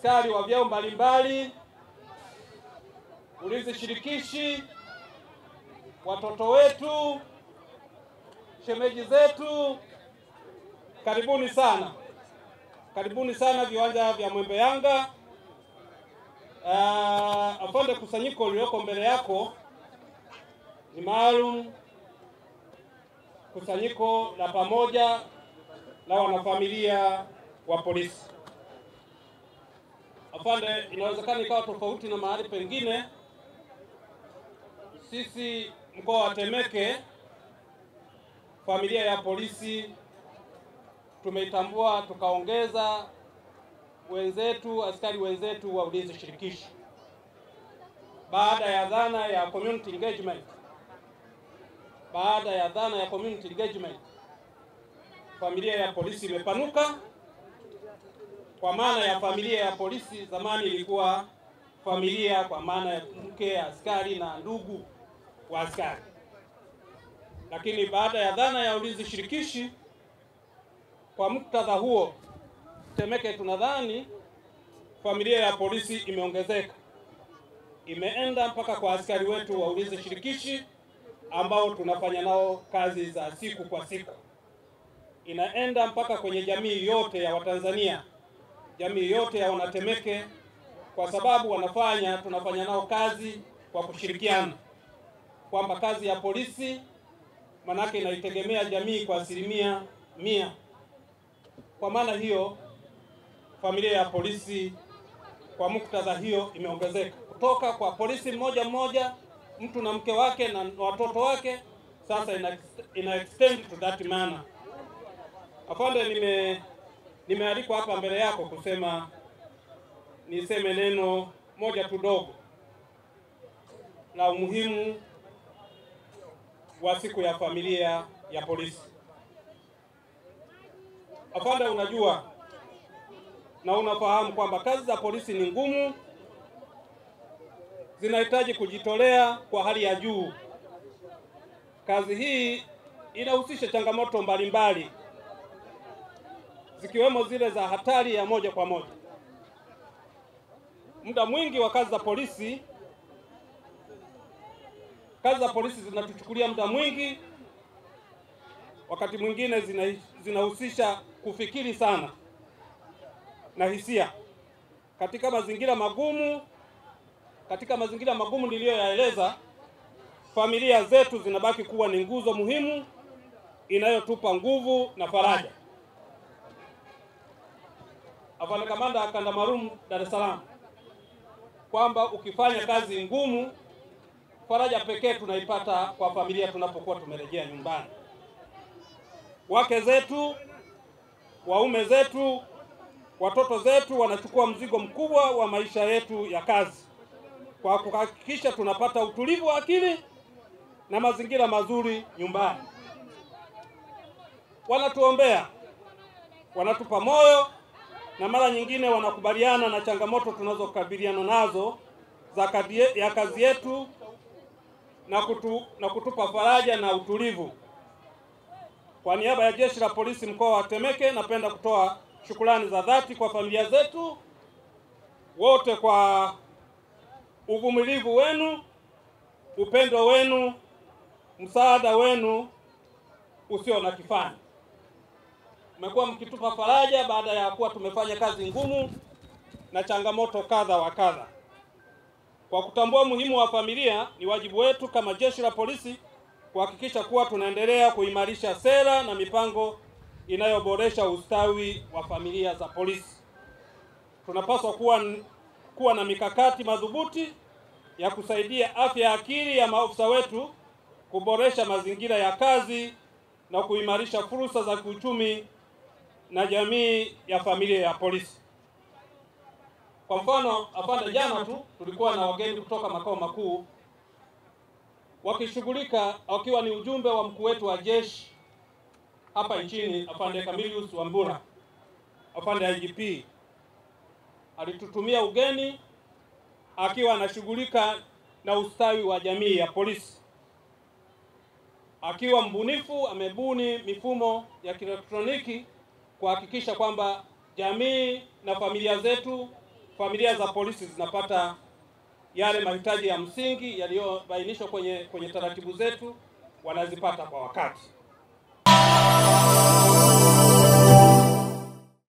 askari wa vyeo mbalimbali, ulinzi shirikishi, watoto wetu, shemeji zetu, karibuni sana. Karibuni sana viwanja vya Mwembe Yanga. Afande, kusanyiko ulioko mbele yako ni maalum, kusanyiko la pamoja la wanafamilia wa polisi. Afande, inawezekana ikawa tofauti na mahali pengine. Sisi mkoa wa Temeke, familia ya polisi tumeitambua, tukaongeza wenzetu, askari wenzetu wa ulinzi shirikishi baada ya dhana ya community engagement. Baada ya dhana ya community engagement, familia ya polisi imepanuka. Kwa maana ya familia ya polisi, zamani ilikuwa familia kwa maana ya mke, askari na ndugu wa askari. Lakini baada ya dhana ya ulinzi shirikishi, kwa muktadha huo, Temeke tunadhani familia ya polisi imeongezeka. Imeenda mpaka kwa askari wetu wa ulinzi shirikishi ambao tunafanya nao kazi za siku kwa siku. Inaenda mpaka kwenye jamii yote ya Watanzania, jamii yote ya Wanatemeke, kwa sababu tunafanya nao kazi kwa kushirikiana, kwamba kazi ya polisi manake inaitegemea jamii kwa 100%. Kwa maana hiyo familia ya polisi kwa muktadha hiyo imeongezeka kutoka kwa polisi mmoja, mtu na mke wake na watoto wake, sasa ina extend to that manner. Afande, nimealikwa hapa mbele yako niseme neno moja tu dogo la umuhimu wa siku ya familia ya polisi. Afande, unajua na unafahamu kwamba kazi za polisi ni ngumu, zinahitaji kujitolea kwa hali ya juu. Kazi hii inahusisha changamoto mbalimbali, zikiwemo zile za hatari ya moja kwa moja. Muda mwingi wa kazi za polisi zinatuchukulia muda mwingi, wakati mwingine zinahusisha kufikiri sana na hisia. Katika mazingira magumu niliyoyaeleza, familia zetu zinabaki kuwa ni nguzo muhimu inayotupa nguvu na faraja. Afande Kamanda Kanda Maalum Dar es Salaam, kwamba ukifanya kazi ngumu, faraja pekee tunaipata kwa familia tunapokuwa tumerejea nyumbani. Wake zetu, waume zetu, watoto zetu wanachukua mzigo mkubwa wa maisha yetu ya kazi, kwa kuhakikisha tunapata utulivu wa akili na mazingira mazuri nyumbani. Wanatuombea, wanatupa moyo, na mara nyingine wanakubaliana na changamoto tunazokabiliana nazo ya kazi yetu na kutupa faraja na utulivu. Kwa niaba ya Jeshi la Polisi mkoa wa Temeke, napenda kutoa shukrani za dhati kwa familia zetu wote kwa uvumilivu wenu, upendo wenu, msaada wenu usio na kifani. Mmekuwa mkitupa faraja baada ya kuwa tumefanya kazi ngumu na changamoto kadha wa kadha. Kwa kutambua umuhimu wa familia, ni wajibu wetu kama Jeshi la Polisi kuhakikisha kuwa tunaendelea kuimarisha sera na mipango inayoboresha ustawi wa familia za polisi. Tunapaswa kuwa na mikakati madhubuti ya kusaidia afya ya akili ya maafisa wetu, kuboresha mazingira ya kazi na kuimarisha fursa za kiuchumi na jamii ya familia ya polisi. Kwa mfano, afande, jana tu tulikuwa na wageni kutoka makao makuu wakishughulika, wakiwa ni ujumbe wa mkuu wetu wa jeshi hapa nchini, afande Camillus Wambura, afande IGP. Alitutumia ugeni akiwa anashughulika na ustawi wa jamii ya polisi. Akiwa mbunifu, amebuni mifumo ya kielektroniki kuhakikisha kwamba jamii na familia zetu familia za polisi zinapata yale mahitaji ya msingi yaliyobainishwa kwenye taratibu zetu, wanazipata kwa wakati.